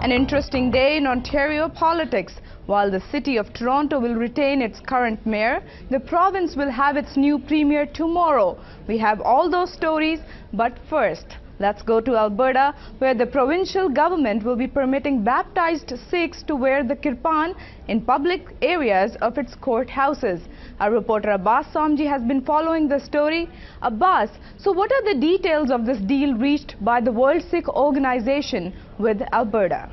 An interesting day in Ontario politics. While the city of Toronto will retain its current mayor, the province will have its new premier tomorrow. We have all those stories, but first, let's go to Alberta, where the provincial government will be permitting baptized Sikhs to wear the Kirpan in public areas of its courthouses. Our reporter Abbas Somji has been following the story. Abbas, so what are the details of this deal reached by the World Sikh Organization with Alberta?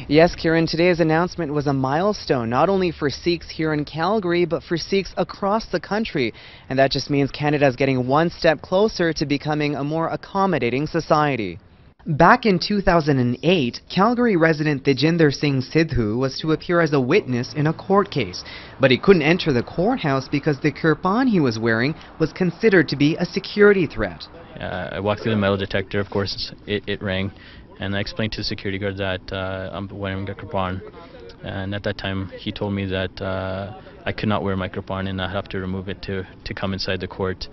Yes, Kiran, today's announcement was a milestone, not only for Sikhs here in Calgary, but for Sikhs across the country. And that just means Canada is getting one step closer to becoming a more accommodating society. Back in 2008, Calgary resident Tejinder Singh Sidhu was to appear as a witness in a court case. But he couldn't enter the courthouse because the kirpan he was wearing was considered to be a security threat. I walked through the metal detector, of course, it rang. And I explained to the security guard that I'm wearing a kirpan. And at that time, he told me that I could not wear my kirpan and I'd have to remove it to come inside the court.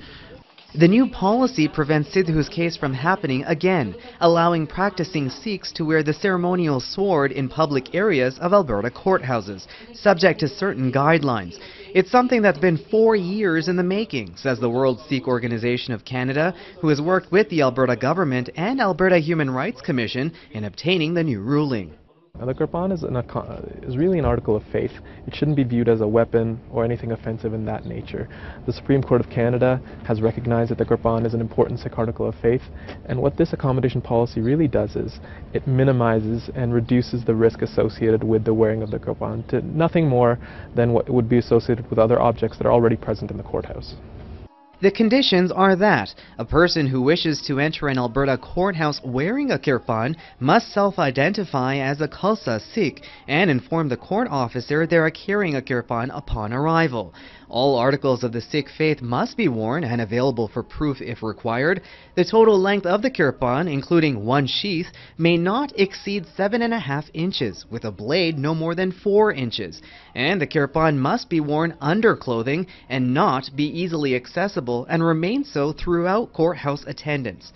The new policy prevents Sidhu's case from happening again, allowing practicing Sikhs to wear the ceremonial sword in public areas of Alberta courthouses, subject to certain guidelines. It's something that's been 4 years in the making, says the World Sikh Organization of Canada, who has worked with the Alberta government and Alberta Human Rights Commission in obtaining the new ruling. Now, the Kirpan is really an article of faith. It shouldn't be viewed as a weapon or anything offensive in that nature. The Supreme Court of Canada has recognized that the Kirpan is an important Sikh article of faith, and what this accommodation policy really does is it minimizes and reduces the risk associated with the wearing of the Kirpan to nothing more than what would be associated with other objects that are already present in the courthouse. The conditions are that a person who wishes to enter an Alberta courthouse wearing a kirpan must self-identify as a Khalsa Sikh and inform the court officer they are carrying a kirpan upon arrival. All articles of the Sikh faith must be worn and available for proof if required. The total length of the kirpan, including one sheath, may not exceed 7.5 inches, with a blade no more than 4 inches. And the kirpan must be worn under clothing and not be easily accessible and remain so throughout courthouse attendance.